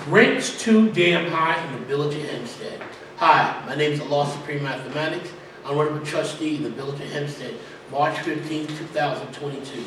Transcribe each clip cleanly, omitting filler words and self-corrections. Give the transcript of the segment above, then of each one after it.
Rent's too damn high in the Village of Hempstead. Hi, my name is Allah Supreme Mathematics. I'm running for trustee in the Village of Hempstead, March 15, 2022.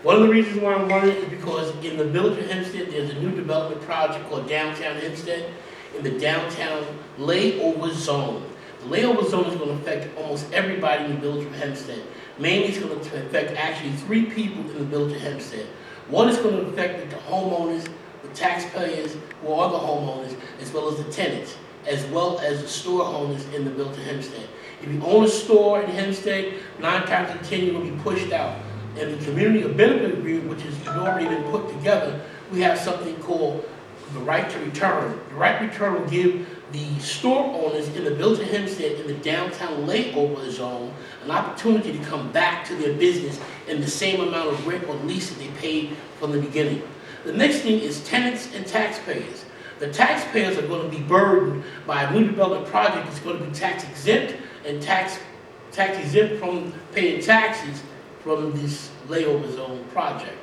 One of the reasons why I'm running is because in the Village of Hempstead, there's a new development project called Downtown Hempstead in the downtown layover zone. The layover zone is going to affect almost everybody in the Village of Hempstead. Mainly it's going to affect actually 3 people in the Village of Hempstead. One is going to affect the homeowners, the taxpayers, who are the homeowners, as well as the tenants, as well as the store owners in the Village of Hempstead. If you own a store in Hempstead, 9 times out of 10 you're going to be pushed out. And the community of benefit agreement, which has already been put together, we have something called the right to return. The right to return will give the store owners in the Village of Hempstead in the downtown layover zone an opportunity to come back to their business in the same amount of rent or lease that they paid from the beginning. The next thing is tenants and taxpayers. The taxpayers are going to be burdened by a new development project that's going to be tax exempt and tax exempt from paying taxes from this layover zone project.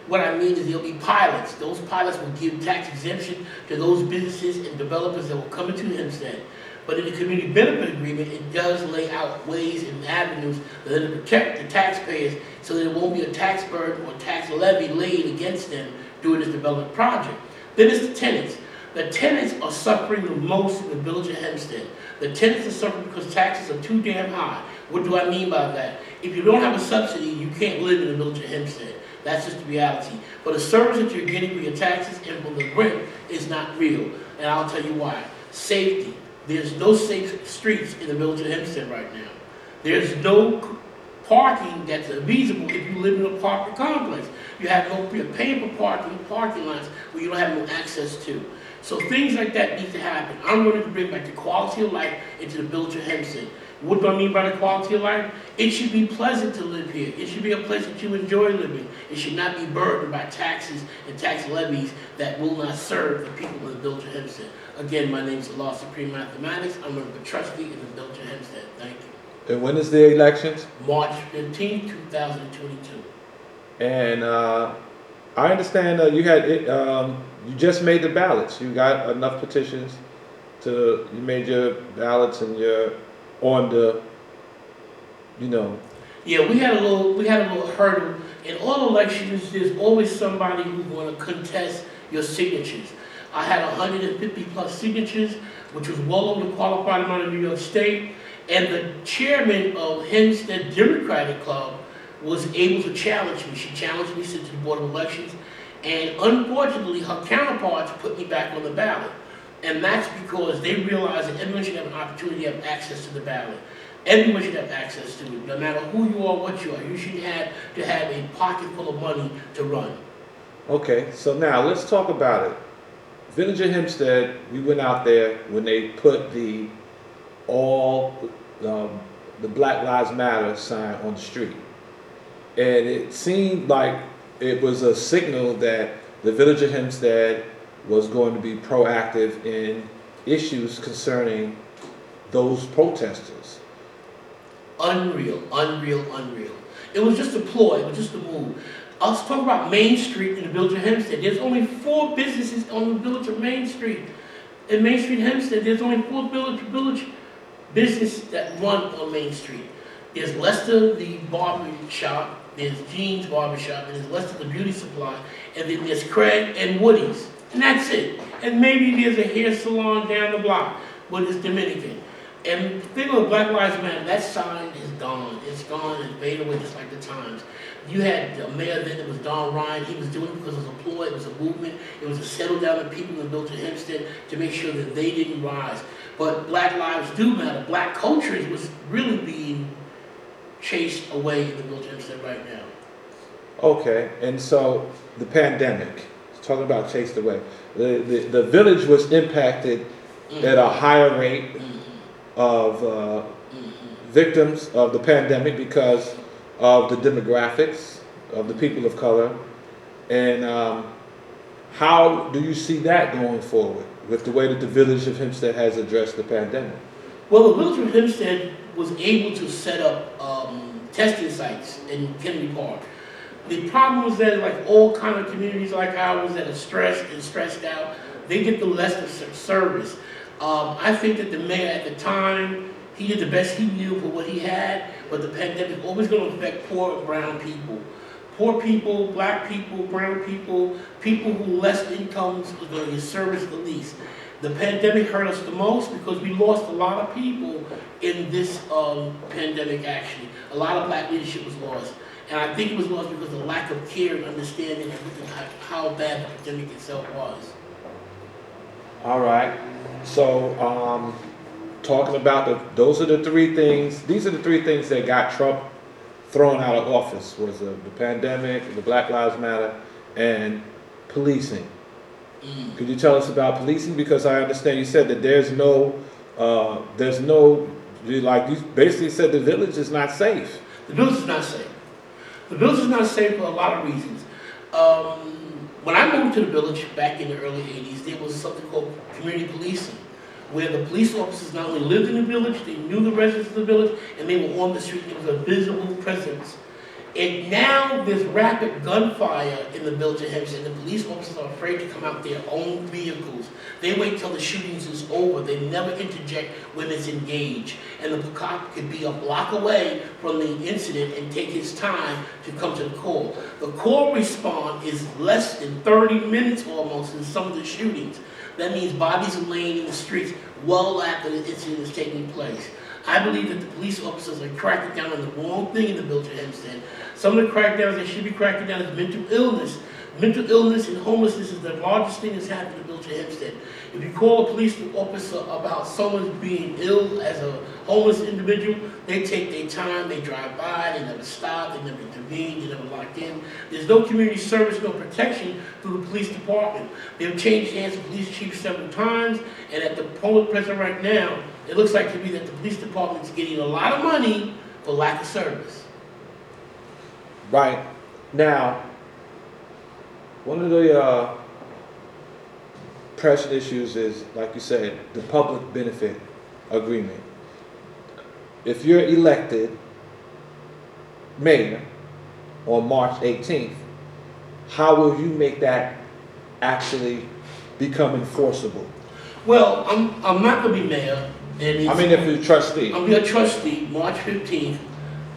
What I mean is there'll be pilots. Those pilots will give tax exemption to those businesses and developers that will come into Hempstead. But in the community benefit agreement, it does lay out ways and avenues that will protect the taxpayers so that there won't be a tax burden or tax levy laid against them during this development project. Then it's the tenants. The tenants are suffering the most in the Village of Hempstead. The tenants are suffering because taxes are too damn high. What do I mean by that? If you don't have a subsidy, you can't live in the Village of Hempstead. That's just the reality. But the service that you're getting for your taxes and for the rent is not real. And I'll tell you why. Safety. There's no safe streets in the Village of Hempstead right now. There's no parking that's feasible if you live in a apartment complex. You're paying for parking lots where you don't have no access to. So things like that need to happen. I'm going to bring back the quality of life into the Village of Hempstead. What do I mean by the quality of life? It should be pleasant to live here. It should be a place that you enjoy living. It should not be burdened by taxes and tax levies that will not serve the people in the Village of Hempstead. Again, my name is Allah Supreme Mathematics. I'm a trustee in the Village of Hempstead. Thank you. And when is the elections? March 15, 2022. And I understand you just made the ballots. You got enough petitions you made your ballots and you're on the, Yeah, we had a little hurdle. In all elections, there's always somebody who's going to contest your signatures. I had 150 plus signatures, which was well over the qualified amount of New York State, and the chairman of Hempstead Democratic Club was able to challenge me. She challenged me to the Board of Elections, and unfortunately, her counterparts put me back on the ballot. And that's because they realize that everyone should have an opportunity to have access to the ballot. Everyone should have access to it, no matter who you are, what you are. You should have to have a pocket full of money to run. Okay, so now let's talk about it. Village of Hempstead, we went out there when they put the Black Lives Matter sign on the street. And it seemed like it was a signal that the Village of Hempstead was going to be proactive in issues concerning those protesters. Unreal. It was just a ploy, it was just a move. Let's talk about Main Street in the Village of Hempstead. There's only 4 businesses on the Village of Main Street. In Main Street, Hempstead, there's only 4 village businesses that run on Main Street. There's Lester the barber shop, there's Jean's barber shop, and there's Lester the beauty supply, and then there's Craig and Woody's. And that's it. And maybe there's a hair salon down the block, but it's Dominican. And the thing with Black Lives Matter, that sign is gone. It's gone and faded away just like the times. You had the mayor then, it was Don Ryan. He was doing it because it was a ploy, it was a movement. It was to settle down the people in the Village of Hempstead to make sure that they didn't rise. But Black lives do matter. Black culture was really being chased away in the Village of Hempstead right now. Okay, and so the pandemic, talking about chased away. The village was impacted at a higher rate of victims of the pandemic because of the demographics of the people of color. And how do you see that going forward with the way that the Village of Hempstead has addressed the pandemic? Well, the Village of Hempstead was able to set up testing sites in Kennedy Park. The problem was that, like all kind of communities like ours that are stressed out, they get the less of service. I think that the mayor at the time, he did the best he knew for what he had, but the pandemic always going to affect poor and brown people. Poor people, black people, brown people, people who less incomes are going to get service the least. The pandemic hurt us the most because we lost a lot of people in this pandemic actually. A lot of black leadership was lost. And I think it was lost because of lack of care and understanding how bad the pandemic itself was. All right. So, talking about those are the three things. These are the three things that got Trump thrown out of office: was the pandemic, the Black Lives Matter, and policing. Could you tell us about policing? Because I understand you said that there's no, like you basically said, the village is not safe. The village is not safe. The village is not safe for a lot of reasons. When I moved to the village back in the early 80s, there was something called community policing, where the police officers not only lived in the village, they knew the residents of the village, and they were on the street. It was a visible presence. And now there's rapid gunfire in the village of Hempstead. The police officers are afraid to come out their own vehicles. They wait till the shootings is over. They never interject when it's engaged. And the cop could be a block away from the incident and take his time to come to the call. The call response is less than 30 minutes almost in some of the shootings. That means bodies are laying in the streets well after the incident is taking place. I believe that the police officers are cracking down on the wrong thing in the village of Hempstead. Some of the crackdowns they should be cracking down is mental illness. Mental illness and homelessness is the largest thing that's happened in the village of Hempstead. If you call a police officer about someone being ill as a homeless individual, they take their time, they drive by, they never stop, they never intervene, they never lock in. There's no community service, no protection through the police department. They've changed hands of police chief several times, and at the point present right now, it looks like to me that the police department is getting a lot of money for lack of service. Right. Now, one of the pressing issues is, like you said, the public benefit agreement. If you're elected mayor on March 18th, how will you make that actually become enforceable? Well, I'm not going to be mayor. And if you're a trustee. I'll be a trustee March 15th.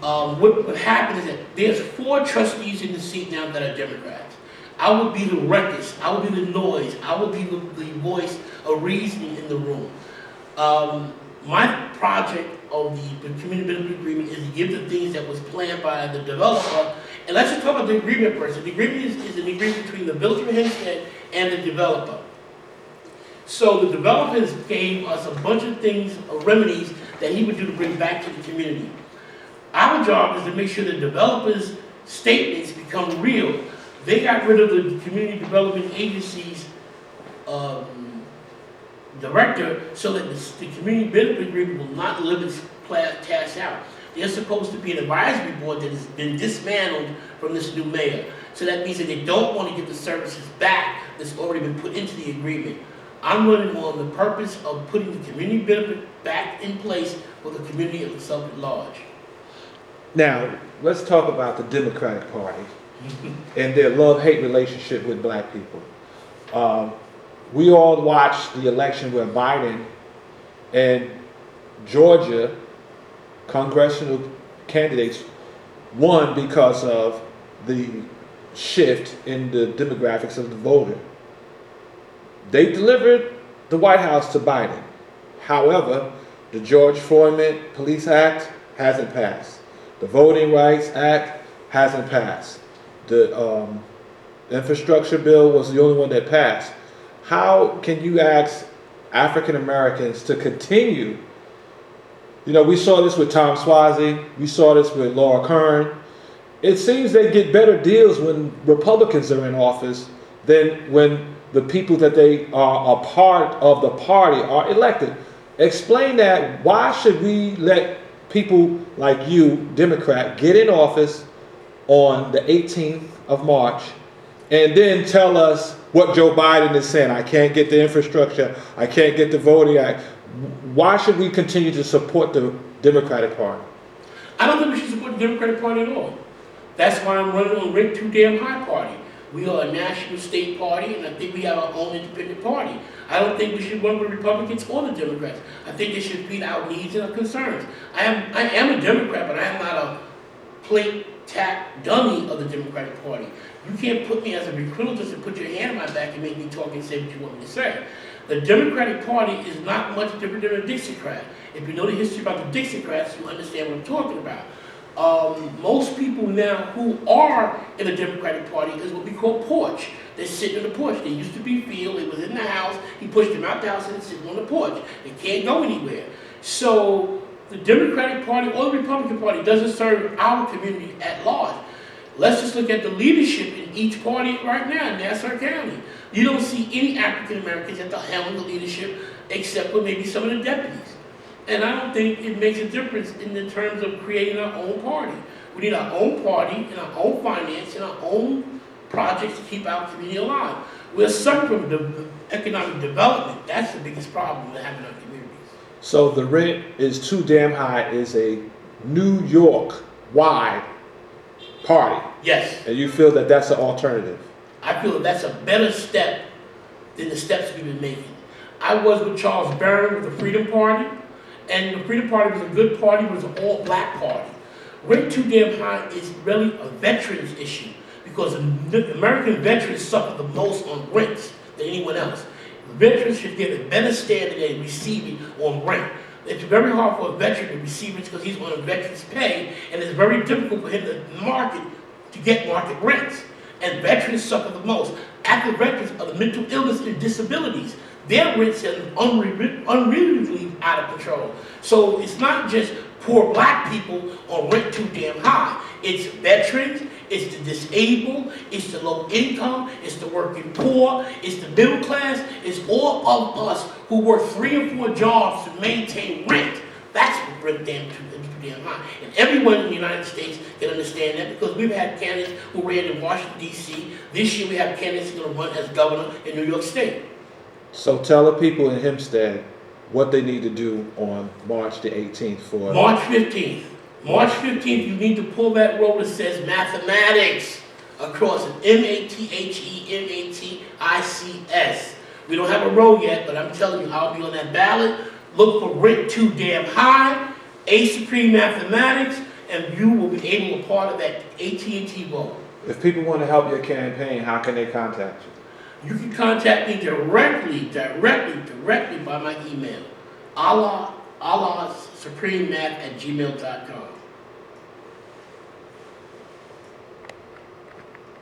What happened is that there's 4 trustees in the seat now that are Democrats. I would be the ruckus, I would be the noise, I would be the voice of reason in the room. My project of the community benefit agreement is to give the things that was planned by the developer. And let's just talk about the agreement first. The agreement is an agreement between the village of Hempstead and the developer. So the developers gave us a bunch of things, remedies that he would do to bring back to the community. Our job is to make sure the developers' statements become real. They got rid of the community development agency's director so that the community benefit agreement will not live its task out. There's supposed to be an advisory board that has been dismantled from this new mayor. So that means that they don't want to give the services back that's already been put into the agreement. I'm running on the purpose of putting the community benefit back in place for the community of itself at large. Now, let's talk about the Democratic Party and their love-hate relationship with black people. We all watched the election where Biden and Georgia congressional candidates won because of the shift in the demographics of the voter. They delivered the White House to Biden. However, the George Floyd Police Act hasn't passed. The Voting Rights Act hasn't passed. The infrastructure bill was the only one that passed. How can you ask African Americans to continue? You know, we saw this with Tom Suozzi. We saw this with Laura Kern. It seems they get better deals when Republicans are in office than when the people that they are a part of the party are elected. Explain that. Why should we let people like you, Democrat, get in office on the 18th of March and then tell us what Joe Biden is saying? I can't get the infrastructure. I can't get the Voting Act. Why should we continue to support the Democratic Party? I don't think we should support the Democratic Party at all. That's why I'm running on Rate Too Damn High Party. We are a national state party, and I think we have our own independent party. I don't think we should run with Republicans or the Democrats. I think they should meet our needs and our concerns. I am a Democrat, but I am not a plate tap dummy of the Democratic Party. You can't put me as a recruiter just to put your hand on my back and make me talk and say what you want me to say. The Democratic Party is not much different than a Dixiecrat. If you know the history about the Dixiecrats, you understand what I'm talking about. Most people now who are in the Democratic Party is what we call porch. They're sitting on the porch. They used to be field. They was in the house. He pushed them out the house and they're sitting on the porch. They can't go anywhere. So the Democratic Party or the Republican Party doesn't serve our community at large. Let's just look at the leadership in each party right now in Nassau County. You don't see any African Americans at the helm of the leadership except for maybe some of the deputies. And I don't think it makes a difference in the terms of creating our own party. We need our own party and our own finance and our own projects to keep our community alive. We're suffering from economic development. That's the biggest problem we have in our communities. So the rent is too damn high is a New York-wide party. Yes. And you feel that that's an alternative? I feel that that's a better step than the steps we've been making. I was with Charles Barron with the Freedom Party, and the Freedom Party was a good party, but it was an all-black party. Rent too damn high is really a veterans issue because the American veterans suffer the most on rents than anyone else. Veterans should get a better standard than receiving on rent. It's very hard for a veteran to receive it because he's on a veteran's pay, and it's very difficult for him to get market rents. And veterans suffer the most. Active veterans are the mental illness and disabilities. Their rents are unreasonably out of control. So it's not just poor black people on rent too damn high. It's veterans, it's the disabled, it's the low income, it's the working poor, it's the middle class, it's all of us who work 3 and 4 jobs to maintain rent. That's what rent too damn high. And everyone in the United States can understand that because we've had candidates who ran in Washington, D.C. This year we have candidates who are going to run as governor in New York State. So tell the people in Hempstead what they need to do on March the 18th for... March 15th. March 15th, you need to pull that roll that says mathematics across it. M-A-T-H-E-M-A-T-I-C-S. We don't have a row yet, but I'm telling you, I'll be on that ballot. Look for rent too damn high, A Supreme Mathematics, and you will be able to be part of that AT&T vote. If people want to help your campaign, how can they contact you? You can contact me directly by my email. Allahsuprememath@gmail.com.